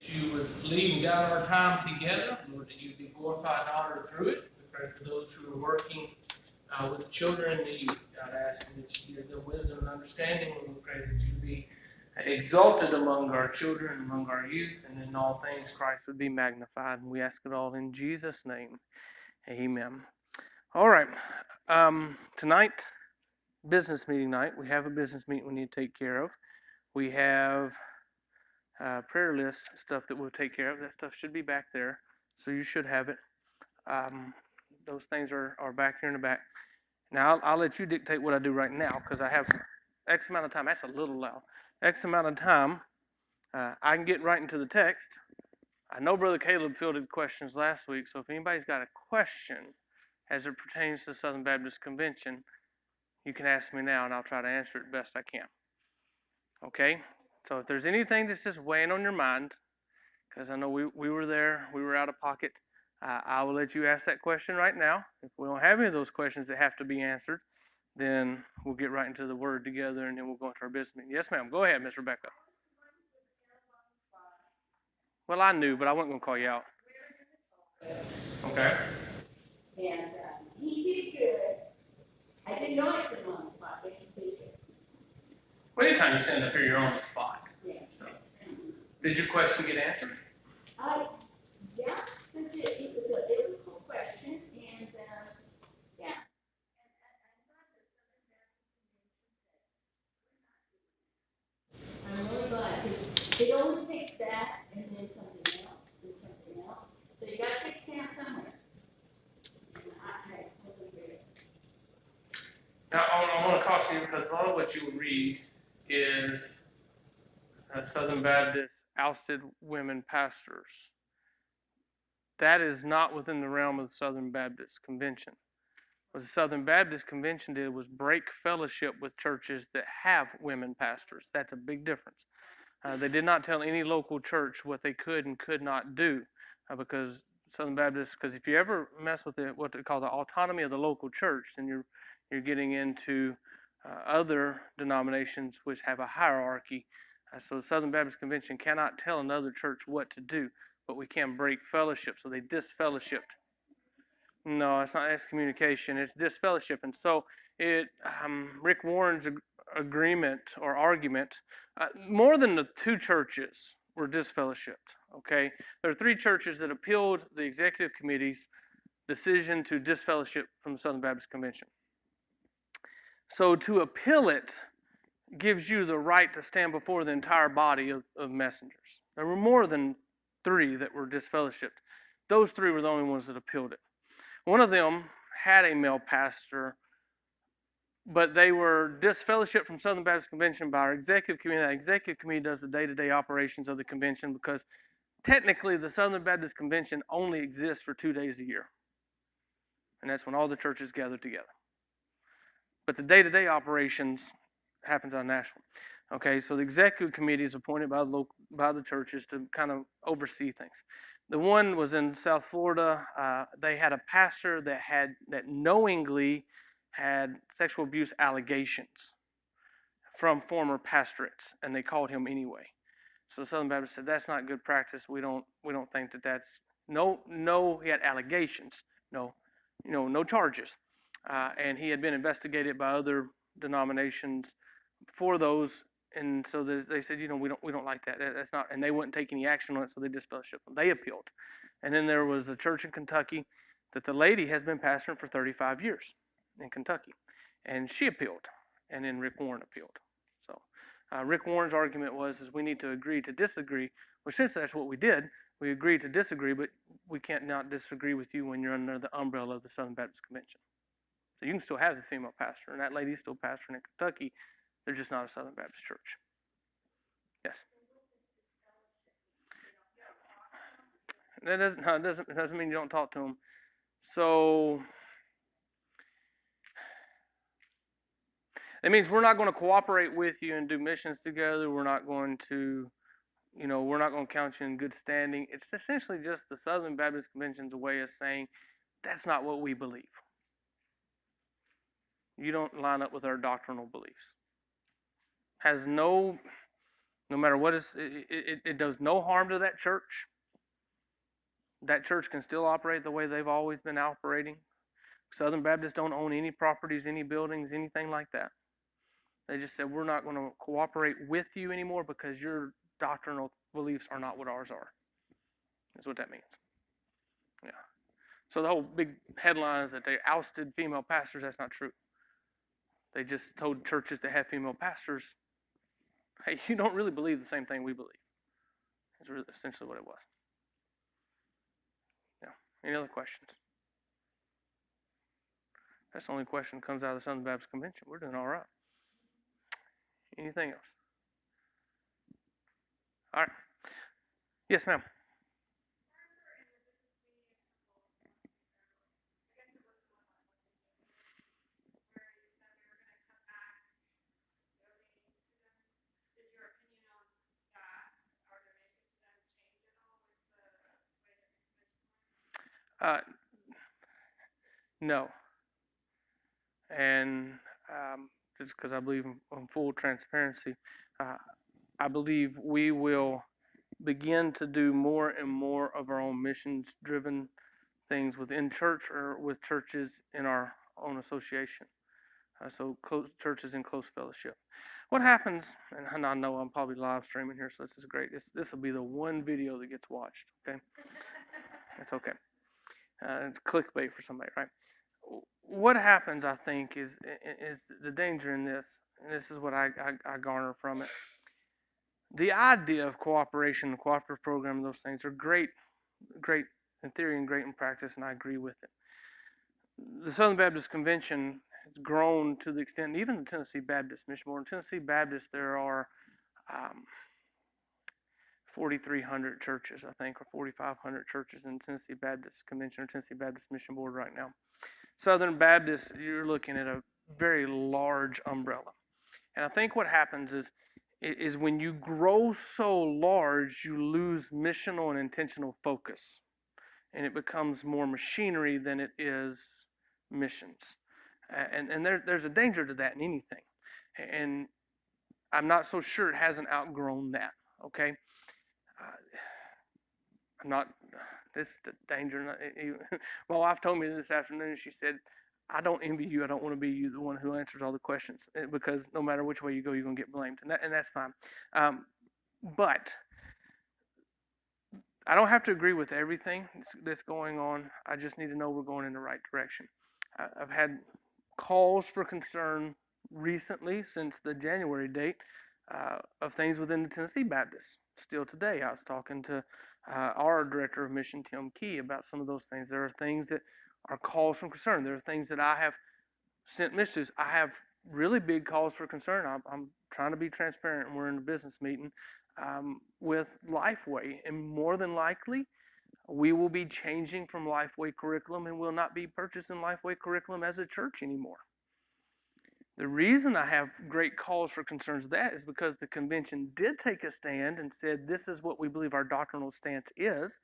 You would lead and guide our time together, Lord, that you'd be glorified and honored through it. We pray for those who are working with the children and the youth, God, asking that you give them wisdom and understanding. And we pray that you be exalted among our children, among our youth, and in all things Christ would be magnified. And we ask it all in Jesus' name. Amen. All right. Tonight, business meeting night. We have a business meeting we need to take care of. We have prayer list stuff that we'll take care of. That stuff should be back there, so you should have it. Those things are back here in the back. Now, I'll let you dictate what I do right now because I have X amount of time. That's a little loud. X amount of time. I can get right into the text. I know Brother Caleb fielded questions last week, so if anybody's got a question as it pertains to the Southern Baptist Convention, you can ask me now, and I'll try to answer it best I can. Okay? So if there's anything that's just weighing on your mind, because I know we were there, we were out of pocket, I will let you ask that question right now. If we don't have any of those questions that have to be answered, then we'll get right into the Word together, and then we'll go into our business meeting. Yes, ma'am. Go ahead, Miss Rebecca. Well, I knew, but I wasn't going to call you out. Okay. And he did good. I didn't know I could on the spot, but he did good. Well, anytime you stand up here, you're on the spot. Yeah. So, did your question get answered? Yeah, because it was a difficult question, and yeah. I'm really glad, because they always take that and then something else, and something else. So you gotta pick Sam somewhere. And I totally get it. Now, I want to caution you because a lot of what you read is Southern Baptist ousted women pastors. That is not within the realm of the Southern Baptist Convention. What the Southern Baptist Convention did was break fellowship with churches that have women pastors. That's a big difference. They did not tell any local church what they could and could not do because Southern Baptist, because if you ever mess with what they call the autonomy of the local church, then you're getting into other denominations which have a hierarchy. So the Southern Baptist Convention cannot tell another church what to do, but we can break fellowship. So they disfellowshipped. No, it's not excommunication. It's disfellowship. And so Rick Warren's agreement or argument, more than the two churches were disfellowshipped. Okay, there are three churches that appealed the executive committee's decision to disfellowship from the Southern Baptist Convention. So to appeal it gives you the right to stand before the entire body of messengers. There were more than three that were disfellowshipped. Those three were the only ones that appealed it. One of them had a male pastor, but they were disfellowshipped from Southern Baptist Convention by our executive committee. The executive committee does the day-to-day operations of the convention because technically the Southern Baptist Convention only exists for 2 days a year. And that's when all the churches gather together. But the day-to-day operations happens on national. Okay, so the executive committee is appointed by the churches to kind of oversee things. The one was in South Florida. They had a pastor that knowingly had sexual abuse allegations from former pastorates, and they called him anyway. So the Southern Baptist said that's not good practice. We don't think that's no. He had allegations, no charges, and he had been investigated by other denominations for those. And so they said, we don't like that. That's not, and they wouldn't take any action on it, so they disfellowshipped them. They appealed. And then there was a church in Kentucky that the lady has been pastoring for 35 years in Kentucky, and she appealed, and then Rick Warren appealed. So Rick Warren's argument was we need to agree to disagree. Well, since that's what we did, we agreed to disagree, but we can't not disagree with you when you're under the umbrella of the Southern Baptist Convention. So you can still have the female pastor, and that lady's still pastoring in Kentucky. They're just not a Southern Baptist church. Yes. That doesn't mean you don't talk to them. So it means we're not going to cooperate with you and do missions together. We're not going to, we're not going to count you in good standing. It's essentially just the Southern Baptist Convention's way of saying that's not what we believe. You don't line up with our doctrinal beliefs. Has no No matter what it does no harm to that church. That church can still operate the way they've always been operating. Southern Baptists don't own any properties, any buildings, anything like that. They just said, we're not going to cooperate with you anymore because your doctrinal beliefs are not what ours are. That's what that means. Yeah. So the whole big headlines that they ousted female pastors, that's not true. They just told churches that have female pastors, hey, you don't really believe the same thing we believe. That's really essentially what it was. Yeah. Any other questions? That's the only question that comes out of the Southern Baptist Convention. We're doing all right. Anything else? All right. Yes, ma'am. Uh, no. And just because I believe in full transparency, uh, I believe we will begin to do more and more of our own missions driven things within church or with churches in our own association. So churches in close fellowship. What happens, and I know I'm probably live streaming here, so this is great. This will be the one video that gets watched, okay? It's okay. It's clickbait for somebody, right? What happens, I think, is the danger in this, and this is what I garner from it. The idea of cooperation, the cooperative program, those things are great in theory and great in practice, and I agree with it. The Southern Baptist Convention has grown to the extent, even the Tennessee Baptist Mission Board. In Tennessee Baptist, there are 4,300 churches, I think, or 4,500 churches in Tennessee Baptist Convention or Tennessee Baptist Mission Board right now. Southern Baptist, you're looking at a very large umbrella. And I think what happens is when you grow so large, you lose missional and intentional focus. And it becomes more machinery than it is missions. And there's a danger to that in anything. And I'm not so sure it hasn't outgrown that, okay? I'm not, this is the danger. My wife told me this afternoon, she said, I don't envy you. I don't want to be you, the one who answers all the questions, because no matter which way you go, you're going to get blamed. And that's fine. But I don't have to agree with everything that's going on. I just need to know we're going in the right direction. I've had calls for concern recently since the January date of things within the Tennessee Baptist. Still today, I was talking to our director of mission, Tim Key, about some of those things. There are things that are calls for concern. There are things that I have sent messages. I have really big calls for concern. I'm trying to be transparent, and we're in a business meeting with Lifeway, and more than likely, we will be changing from Lifeway curriculum and will not be purchasing Lifeway curriculum as a church anymore. The reason I have great cause for concerns of that is because the convention did take a stand and said this is what we believe our doctrinal stance is.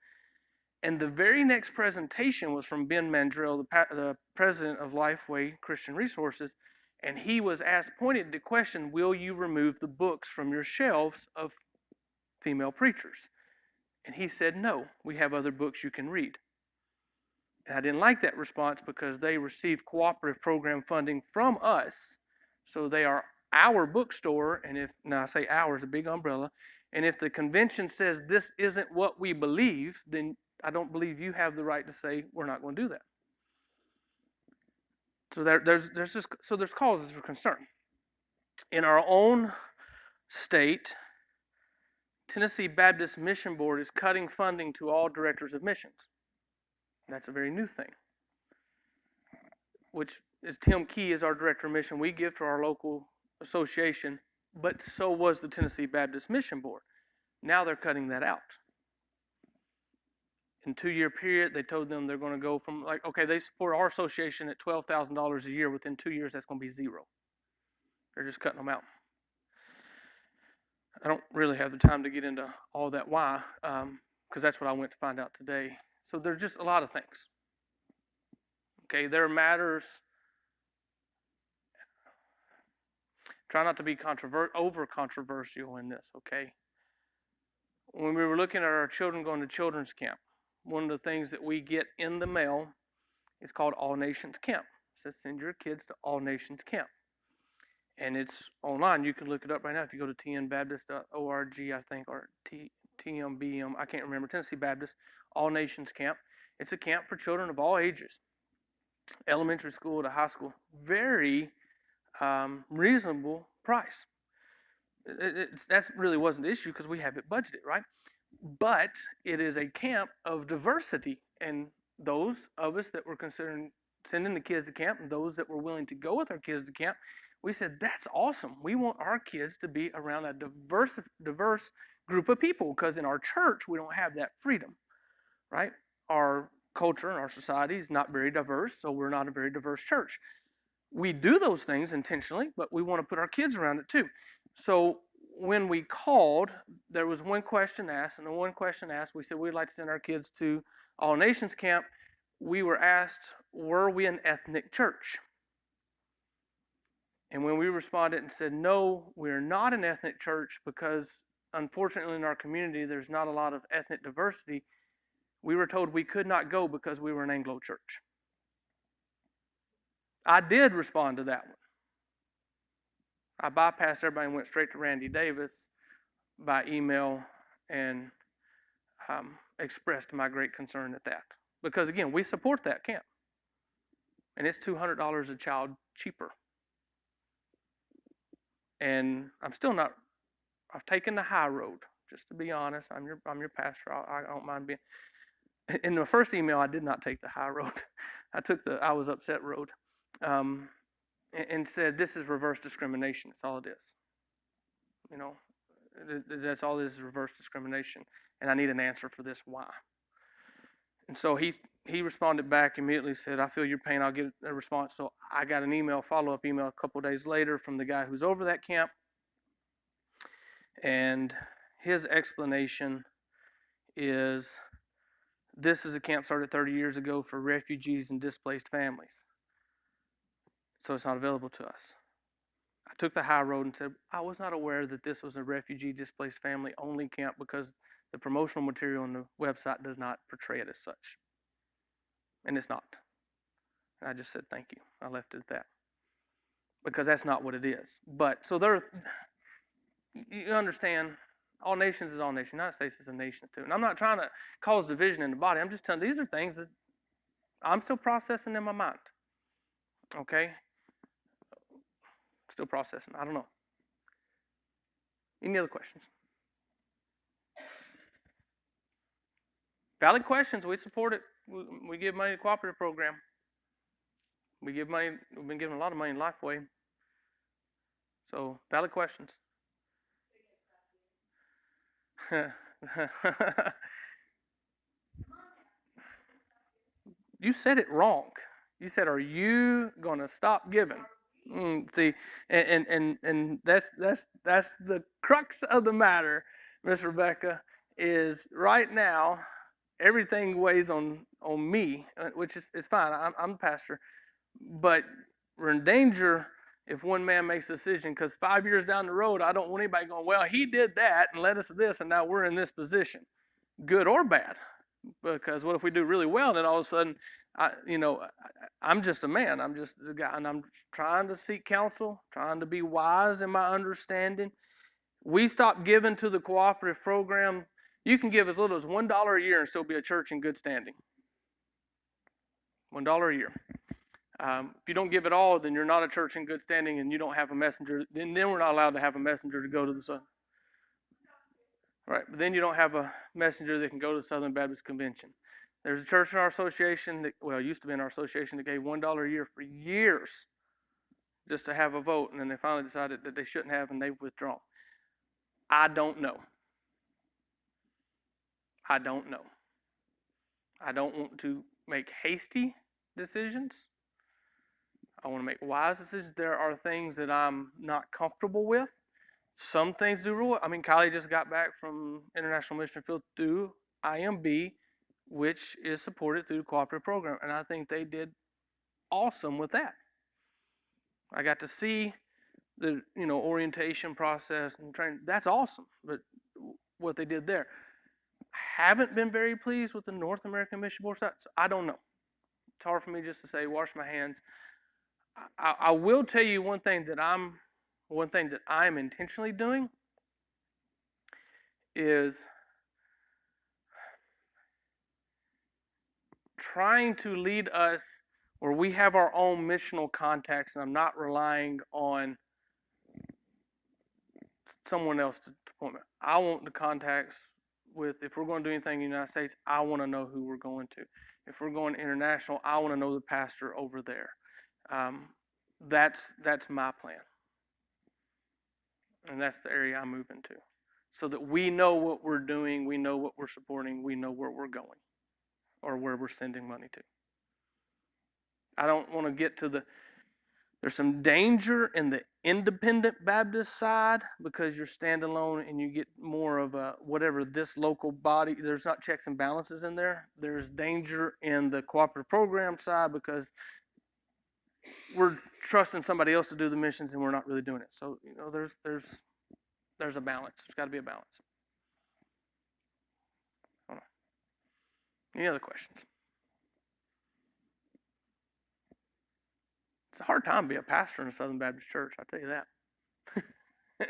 And the very next presentation was from Ben Mandrell, the president of Lifeway Christian Resources, and he was asked, pointed to question, will you remove the books from your shelves of female preachers? And he said, no, we have other books you can read. And I didn't like that response because they received cooperative program funding from us. So they are our bookstore, and if, now I say ours, a big umbrella, and if the convention says this isn't what we believe, then I don't believe you have the right to say we're not going to do that. So there's causes for concern. In our own state, Tennessee Baptist Mission Board is cutting funding to all directors of missions. That's a very new thing, which is Tim Key is our director of mission. We give to our local association, but so was the Tennessee Baptist Mission Board. Now they're cutting that out. In a 2-year period, they told them they're going to go from like, okay, they support our association at $12,000 a year. Within 2 years, that's going to be zero. They're just cutting them out. I don't really have the time to get into all that why, because that's what I went to find out today. So there's just a lot of things. Okay, there are matters. Try not to be over controversial in this, okay? when we were looking at our children going to children's camp, one of the things that we get in the mail is called All Nations Camp. It says send your kids to All Nations Camp. And it's online. You can look it up right now if you go to tnbaptist.org, I think, or TMBM, I can't remember, Tennessee Baptist, All Nations Camp. It's a camp for children of all ages, elementary school to high school. Very reasonable price. That really wasn't the issue because we have it budgeted, right? But it is a camp of diversity. And those of us that were considering sending the kids to camp and those that were willing to go with our kids to camp, we said, that's awesome. We want our kids to be around a diverse group of people because in our church, we don't have that freedom, right? Our culture and our society is not very diverse, so we're not a very diverse church. We do those things intentionally, but we want to put our kids around it too. So when we called, there was one question asked, and the one question asked, we said we'd like to send our kids to All Nations Camp. We were asked, were we an ethnic church? And when we responded and said, no, we're not an ethnic church because unfortunately in our community there's not a lot of ethnic diversity, we were told we could not go because we were an Anglo church. I did respond to that one. I bypassed everybody and went straight to Randy Davis by email and expressed my great concern at that. Because again, we support that camp. And it's $200 a child cheaper. And I'm still not, I've taken the high road, just to be honest. I'm your pastor. I don't mind being. In the first email, I did not take the high road. I took the I was upset road. And said, this is reverse discrimination. That's all it is. You know, that's all it is reverse discrimination. And I need an answer for this, why? And so he responded back immediately, said, I feel your pain, I'll get a response. So I got an email, follow-up email a couple days later from the guy who's over that camp. And his explanation is, this is a camp started 30 years ago for refugees and displaced families. So it's not available to us. I took the high road and said, I was not aware that this was a refugee displaced family only camp because the promotional material on the website does not portray it as such. And it's not. And I just said, thank you. I left it at that. Because that's not what it is. But, so you understand, all nations is all nations. United States is a nation too. And I'm not trying to cause division in the body. I'm just telling you, these are things that I'm still processing in my mind. Okay? Still processing. I don't know. Any other questions? Valid questions. We support it. We give money to the cooperative program. We give money. We've been giving a lot of money in Lifeway. So valid questions. You said it wrong. You said, "Are you going to stop giving?" See, and that's the crux of the matter, Miss Rebecca. Is right now everything weighs on me, which is fine. I'm the pastor, but we're in danger if one man makes a decision, because 5 years down the road, I don't want anybody going, well, he did that and led us to this, and now we're in this position, good or bad. Because what if we do really well, and then all of a sudden, I'm just a man. I'm just a guy, and I'm trying to seek counsel, trying to be wise in my understanding. We stopped giving to the cooperative program. You can give as little as $1 a year and still be a church in good standing. $1 a year. If you don't give it all, then you're not a church in good standing, and you don't have a messenger. Then we're not allowed to have a messenger to go to the Southern. Right, but then you don't have a messenger that can go to the Southern Baptist Convention. There's a church in our association that, well, it used to be in our association that gave $1 a year for years just to have a vote, and then they finally decided that they shouldn't have, and they've withdrawn. I don't know. I don't know. I don't want to make hasty decisions. I want to make wise decisions. There are things that I'm not comfortable with. Some things do rule. I mean, Kylie just got back from International Mission Field through IMB, which is supported through the cooperative program, and I think they did awesome with that. I got to see the orientation process and training. That's awesome. But what they did there. Haven't been very pleased with the North American Mission Board side. So I don't know. It's hard for me just to say wash my hands. I will tell you one thing that I'm intentionally doing is trying to lead us where we have our own missional contacts, and I'm not relying on someone else to point me. I want the contacts with, if we're going to do anything in the United States, I want to know who we're going to. If we're going international, I want to know the pastor over there. That's my plan, and that's the area I'm moving to, so that we know what we're doing, we know what we're supporting, we know where we're going, or where we're sending money to. I don't want to get to there's some danger in the independent Baptist side because you're standalone and you get more of a whatever this local body, there's not checks and balances in there. There's danger in the cooperative program side because we're trusting somebody else to do the missions and we're not really doing it. So, there's a balance. There's got to be a balance. I don't know. Any other questions? It's a hard time to be a pastor in a Southern Baptist church, I'll tell you that.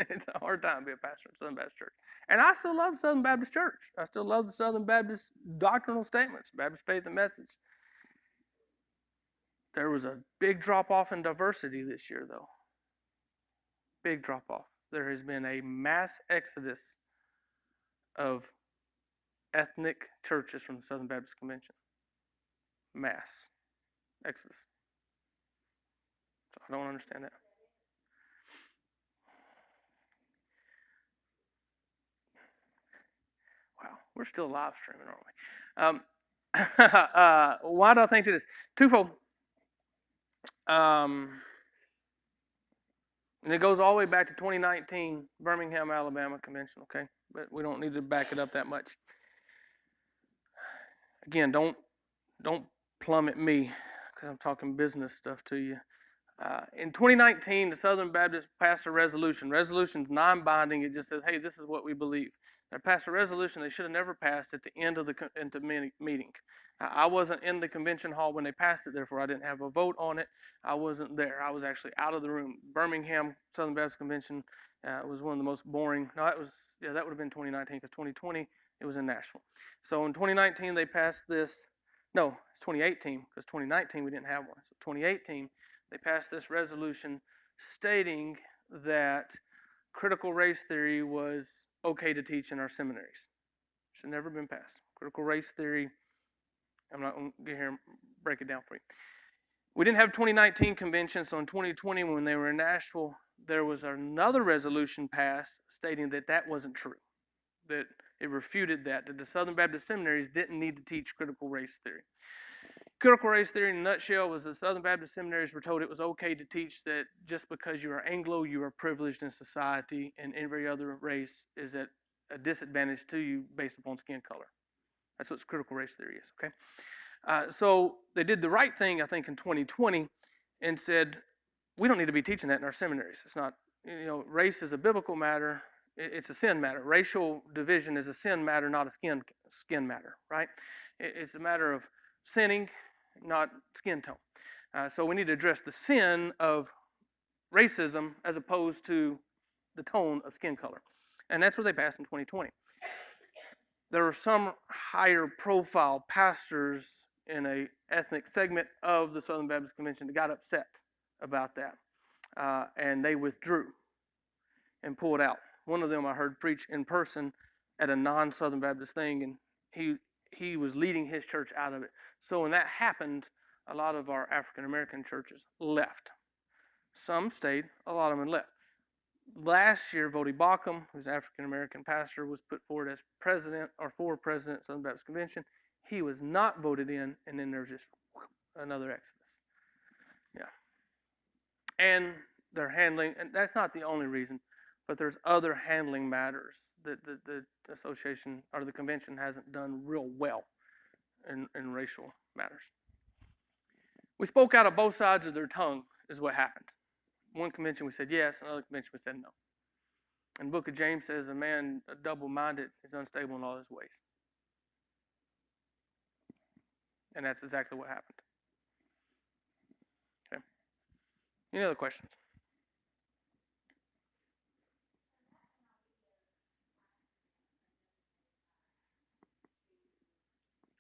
It's a hard time to be a pastor in a Southern Baptist church. And I still love Southern Baptist church. I still love the Southern Baptist doctrinal statements, Baptist faith and message. There was a big drop-off in diversity this year, though. Big drop-off. There has been a mass exodus of ethnic churches from the Southern Baptist Convention. Mass exodus. So I don't understand that. Wow, we're still live streaming, aren't we? Why do I think it is? Twofold. And it goes all the way back to 2019 Birmingham, Alabama Convention, okay? But we don't need to back it up that much. Again, don't plummet me because I'm talking business stuff to you. In 2019, the Southern Baptists passed a resolution. Resolution's non-binding. It just says, hey, this is what we believe. They passed a resolution they should have never passed at the end of the meeting. I wasn't in the convention hall when they passed it, therefore I didn't have a vote on it. I wasn't there. I was actually out of the room. Birmingham Southern Baptist Convention was one of the most boring. No, that would have been 2019 because 2020 it was in Nashville. So in 2019 they passed this. No, it's 2018 because 2019 we didn't have one. So 2018 they passed this resolution stating that critical race theory was okay to teach in our seminaries. Should have never been passed. Critical race theory, I'm not going to get here and break it down for you. We didn't have 2019 convention, so in 2020 when they were in Nashville, there was another resolution passed stating that that wasn't true, that it refuted that the Southern Baptist seminaries didn't need to teach critical race theory. Critical race theory in a nutshell was the Southern Baptist seminaries were told it was okay to teach that just because you are Anglo, you are privileged in society, and every other race is at a disadvantage to you based upon skin color. That's what critical race theory is, okay? So they did the right thing, I think, in 2020 and said, we don't need to be teaching that in our seminaries. It's not, race is a biblical matter. It's a sin matter. Racial division is a sin matter, not a skin matter, right? It's a matter of sinning, not skin tone. So we need to address the sin of racism as opposed to the tone of skin color. And that's what they passed in 2020. There were some higher profile pastors in an ethnic segment of the Southern Baptist Convention that got upset about that. And they withdrew and pulled out. One of them I heard preach in person at a non-Southern Baptist thing, and he was leading his church out of it. So when that happened, a lot of our African American churches left. Some stayed, a lot of them left. Last year, Vody Bauckham, who's an African American pastor, was put forward as president or for president of Southern Baptist Convention. He was not voted in, and then there was just another exodus. Yeah. And they're handling, and that's not the only reason, but there's other handling matters that the association or the convention hasn't done real well in racial matters. We spoke out of both sides of their tongue is what happened. One convention we said yes, another convention we said no. And the book of James says a man double-minded is unstable in all his ways. And that's exactly what happened. Okay. Any other questions?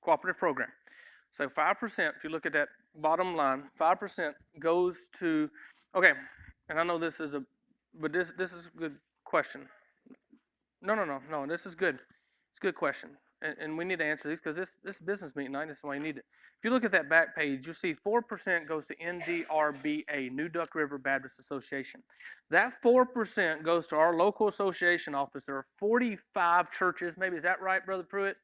Cooperative program. So 5%, if you look at that bottom line, 5% goes to, okay, and I know this is but this is a good question. No, this is good. It's a good question. And we need to answer these because this business meeting night, this is why you need it. If you look at that back page, you'll see 4% goes to NDRBA, New Duck River Baptist Association. That 4% goes to our local association office. There are 45 churches, maybe, is that right, Brother Pruitt?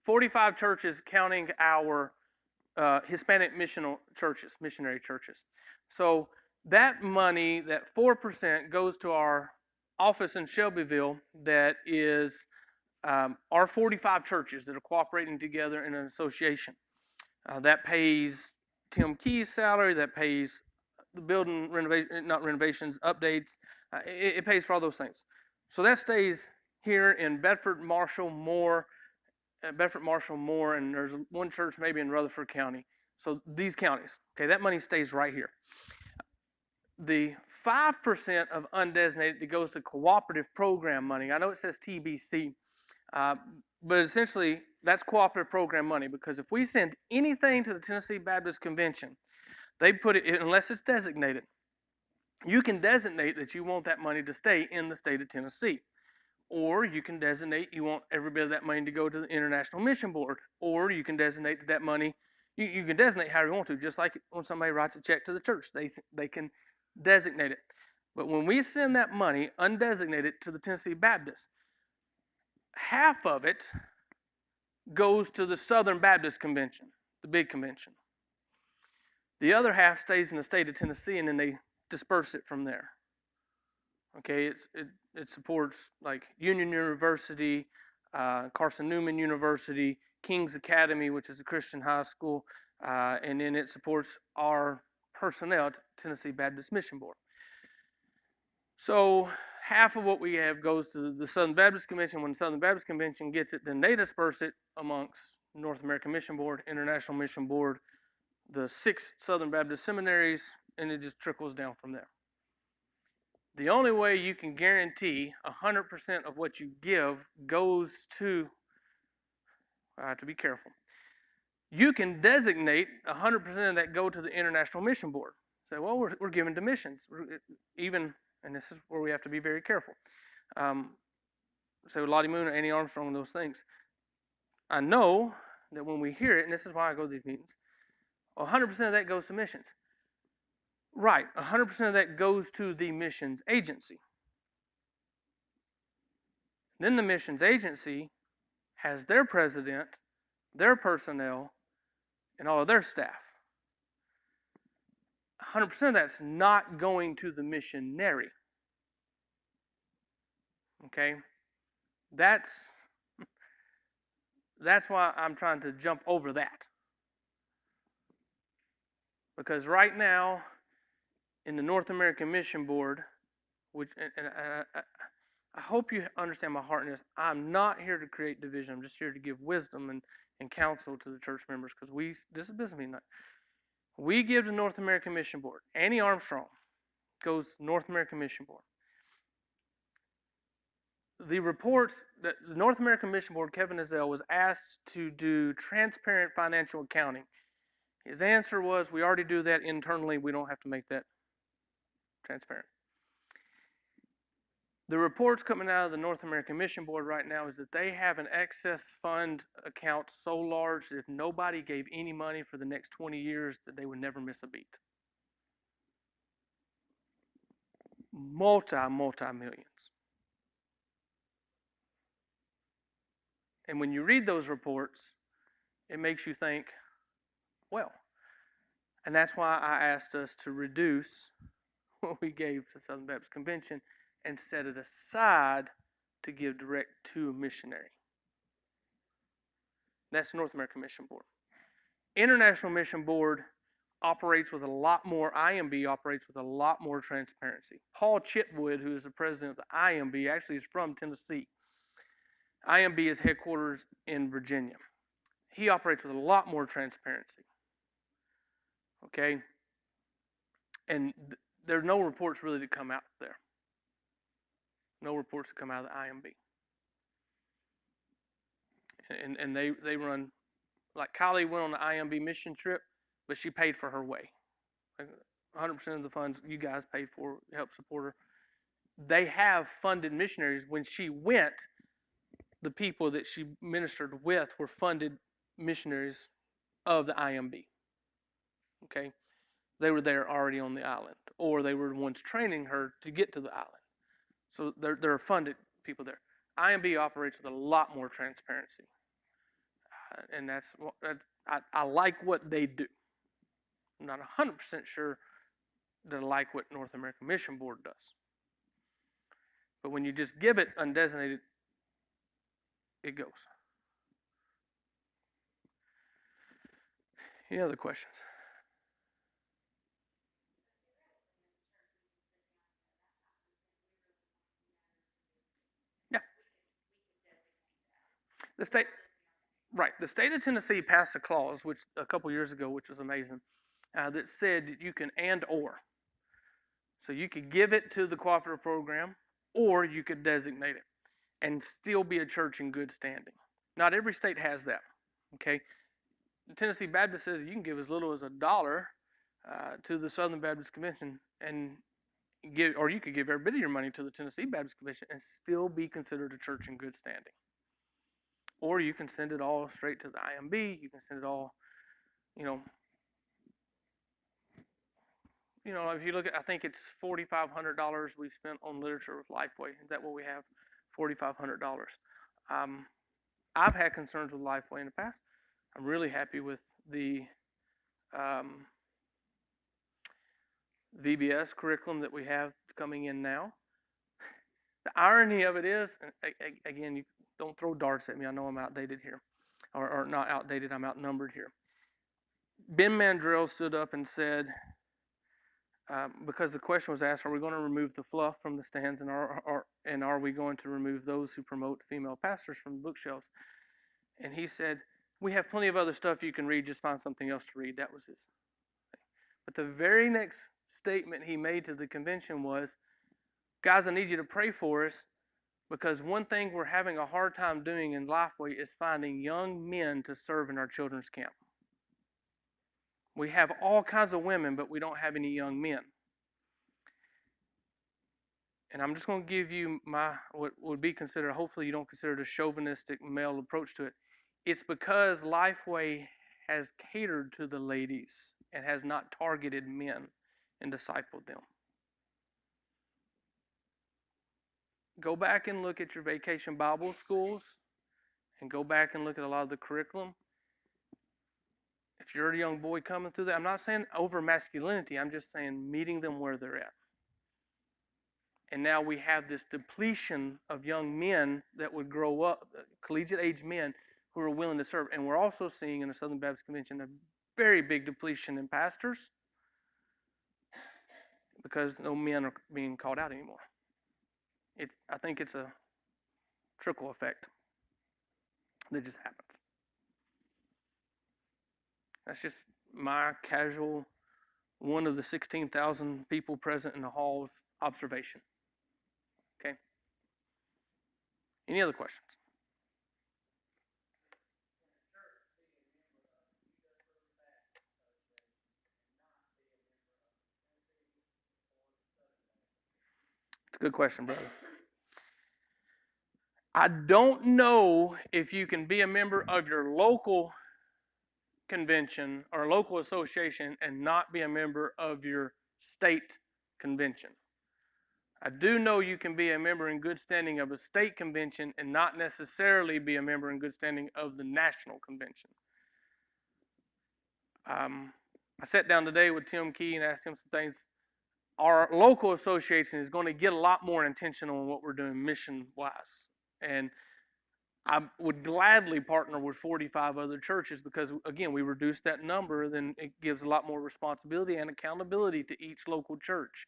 45 churches counting our Hispanic missionary churches. So that money, that 4%, goes to our office in Shelbyville that is our 45 churches that are cooperating together in an association. That pays Tim Key's salary, that pays the building renovation, not renovations, updates. It pays for all those things. So that stays here in Bedford, Marshall, Moore, and there's one church maybe in Rutherford County. So these counties, okay, that money stays right here. The 5% of undesignated that goes to cooperative program money, I know it says TBC, but essentially that's cooperative program money, because if we send anything to the Tennessee Baptist Convention, they put it, unless it's designated, you can designate that you want that money to stay in the state of Tennessee. Or you can designate you want every bit of that money to go to the International Mission Board. Or you can designate that money, you can designate however you want to, just like when somebody writes a check to the church, they can designate it. But when we send that money undesignated to the Tennessee Baptist, half of it goes to the Southern Baptist Convention, the big convention. The other half stays in the state of Tennessee, and then they disperse it from there. Okay, it supports like Union University, Carson Newman University, King's Academy, which is a Christian high school, and then it supports our personnel at Tennessee Baptist Mission Board. So half of what we have goes to the Southern Baptist Convention. When the Southern Baptist Convention gets it, then they disperse it amongst North American Mission Board, International Mission Board, the 6 Southern Baptist seminaries, and it just trickles down from there. The only way you can guarantee 100% of what you give goes to, I have to be careful. You can designate 100% of that go to the International Mission Board. Say, well, we're giving to missions. Even, and this is where we have to be very careful. Say Lottie Moon or Annie Armstrong and those things. I know that when we hear it, and this is why I go to these meetings, 100% of that goes to missions. Right, 100% of that goes to the missions agency. Then the missions agency has their president, their personnel, and all of their staff. 100% of that's not going to the missionary. Okay? That's why I'm trying to jump over that. Because right now, in the North American Mission Board, which, and I hope you understand my heart in this. I'm not here to create division. I'm just here to give wisdom and counsel to the church members, because this is business meeting night. We give to North American Mission Board. Annie Armstrong goes North American Mission Board. The reports that the North American Mission Board, Kevin Ezell, was asked to do transparent financial accounting. His answer was, we already do that internally. We don't have to make that transparent. The reports coming out of the North American Mission Board right now is that they have an excess fund account so large that if nobody gave any money for the next 20 years, that they would never miss a beat. Multi-millions. And when you read those reports, it makes you think, well, and that's why I asked us to reduce what we gave to Southern Baptist Convention and set it aside to give direct to a missionary. That's North American Mission Board. International Mission Board, operates with a lot more, IMB operates with a lot more transparency. Paul Chitwood, who is the president of the IMB, actually is from Tennessee. IMB is headquarters in Virginia. He operates with a lot more transparency. Okay? And there's no reports really to come out there. No reports to come out of the IMB. And they run, like Kylie went on the IMB mission trip, but she paid for her way. 100% of the funds you guys paid for help support her. They have funded missionaries. When she went, the people that she ministered with were funded missionaries of the IMB. Okay? They were there already on the island, or they were the ones training her to get to the island. So they're funded people there. IMB operates with a lot more transparency. And I like what they do. I'm not 100% sure that I like what North American Mission Board does. But when you just give it undesignated, it goes. Any other questions? Yeah. The state, right? The state of Tennessee passed a clause, which a couple years ago, which was amazing, that said that you can and or. So you could give it to the cooperative program, or you could designate it, and still be a church in good standing. Not every state has that. Okay. The Tennessee Baptist says you can give as little as $1 to the Southern Baptist Convention, and or you could give every bit of your money to the Tennessee Baptist Convention and still be considered a church in good standing. Or you can send it all straight to the IMB. You can send it all, if you look at, I think it's $4,500 we've spent on literature with Lifeway. Is that what we have? $4,500. I've had concerns with Lifeway in the past. I'm really happy with the VBS curriculum that we have coming in now. The irony of it is, again, you don't throw darts at me. I know I'm outdated here, or not outdated. I'm outnumbered here. Ben Mandrell stood up and said, because the question was asked, are we going to remove the fluff from the stands, and are we going to remove those who promote female pastors from the bookshelves? And he said, we have plenty of other stuff you can read, just find something else to read. That was his thing. But the very next statement he made to the convention was, guys, I need you to pray for us, because one thing we're having a hard time doing in Lifeway is finding young men to serve in our children's camp. We have all kinds of women, but we don't have any young men. And I'm just going to give you what would be considered, hopefully you don't consider it a chauvinistic male approach to it. It's because Lifeway has catered to the ladies and has not targeted men and discipled them. Go back and look at your vacation Bible schools, and go back and look at a lot of the curriculum. If you're a young boy coming through that, I'm not saying over masculinity, I'm just saying meeting them where they're at. And now we have this depletion of young men that would grow up, collegiate age men who are willing to serve. And we're also seeing in the Southern Baptist Convention a very big depletion in pastors because no men are being called out anymore. I think it's a trickle effect that just happens. That's just my casual, one of the 16,000 people present in the hall's observation. Okay? Any other questions? It's a good question, brother. I don't know if you can be a member of your local convention or local association and not be a member of your state convention. I do know you can be a member in good standing of a state convention and not necessarily be a member in good standing of the national convention. I sat down today with Tim Key and asked him some things. Our local association is going to get a lot more intentional in what we're doing mission-wise. And I would gladly partner with 45 other churches because, again, we reduce that number, then it gives a lot more responsibility and accountability to each local church.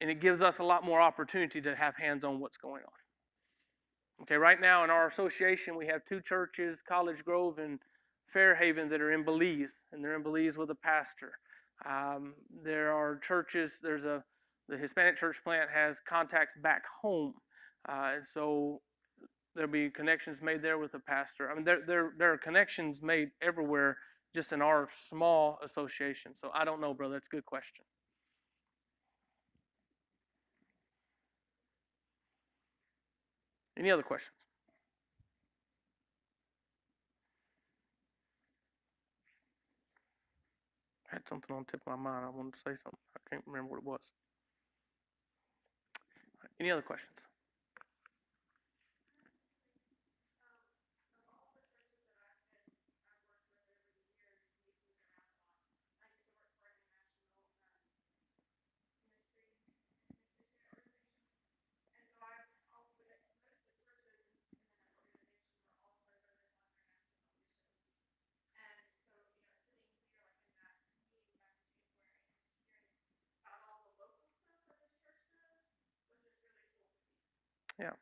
And it gives us a lot more opportunity to have hands on what's going on. Okay, right now in our association, we have 2 churches, College Grove and Fairhaven, that are in Belize, and they're in Belize with a pastor. There are churches, the Hispanic church plant has contacts back home. And so there'll be connections made there with the pastor. I mean, there are connections made everywhere, just in our small association. So I don't know, brother. That's a good question. Any other questions? I had something on the tip of my mind. I wanted to say something. I can't remember what it was. Any other questions? Yeah.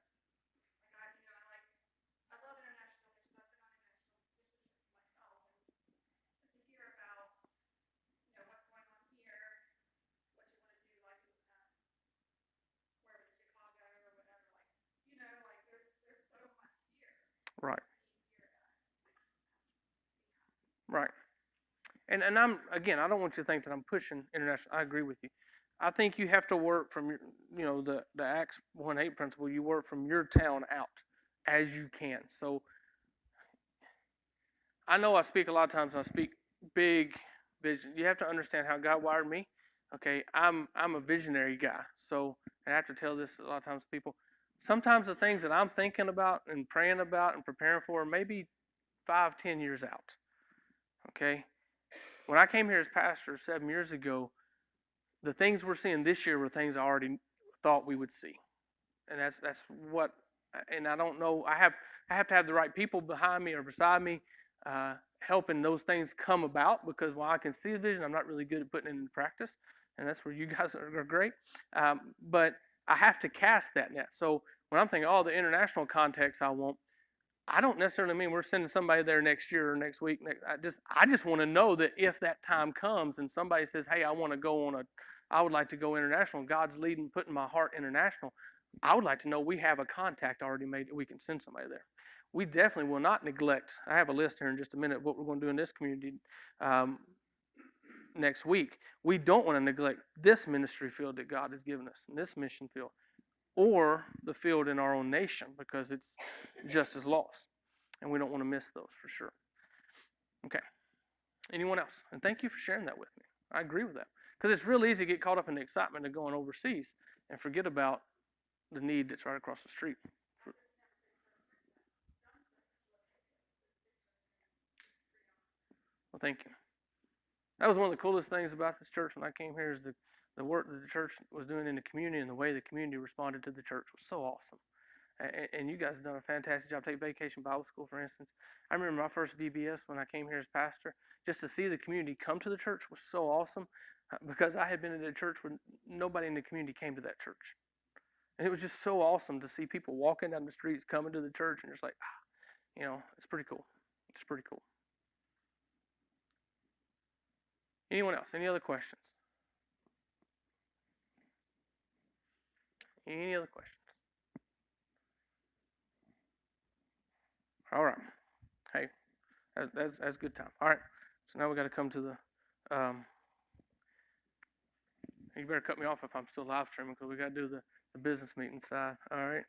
Right. Right. And I'm, again, I don't want you to think that I'm pushing international. I agree with you. I think you have to work from your, the Acts 1:8 principle. You work from your town out as you can. So I know I speak a lot of times. I speak big vision. You have to understand how God wired me. Okay, I'm a visionary guy. So, and I have to tell this a lot of times to people. Sometimes the things that I'm thinking about and praying about and preparing for, maybe 5, 10 years out. Okay, when I came here as pastor 7 years ago, the things we're seeing this year were things I already thought we would see, and that's what. And I don't know. I have to have the right people behind me or beside me, helping those things come about. Because while I can see the vision, I'm not really good at putting it into practice, and that's where you guys are great. But I have to cast that net. So when I'm thinking, oh, the international context I want, I don't necessarily mean we're sending somebody there next year or next week. I just want to know that if that time comes and somebody says, "Hey, I would like to go international." God's leading, putting my heart international. I would like to know we have a contact already made that we can send somebody there. We definitely will not neglect. I have a list here in just a minute of what we're going to do in this community next week. We don't want to neglect this ministry field that God has given us, and this mission field, or the field in our own nation, because it's just as lost. And we don't want to miss those for sure. Okay. Anyone else? And thank you for sharing that with me. I agree with that. Because it's real easy to get caught up in the excitement of going overseas and forget about the need that's right across the street. Well, thank you. That was one of the coolest things about this church when I came here, is the work that the church was doing in the community, and the way the community responded to the church was so awesome. And you guys have done a fantastic job. Take Vacation Bible School, for instance. I remember my first VBS when I came here as pastor. Just to see the community come to the church was so awesome, because I had been in a church where nobody in the community came to that church. And it was just so awesome to see people walking down the streets coming to the church, and just like, it's pretty cool. It's pretty cool. Anyone else? Any other questions? Any other questions? All right. Hey, that's good time. All right. So now we got to come to the. You better cut me off if I'm still live streaming, because we got to do the business meeting side. All right.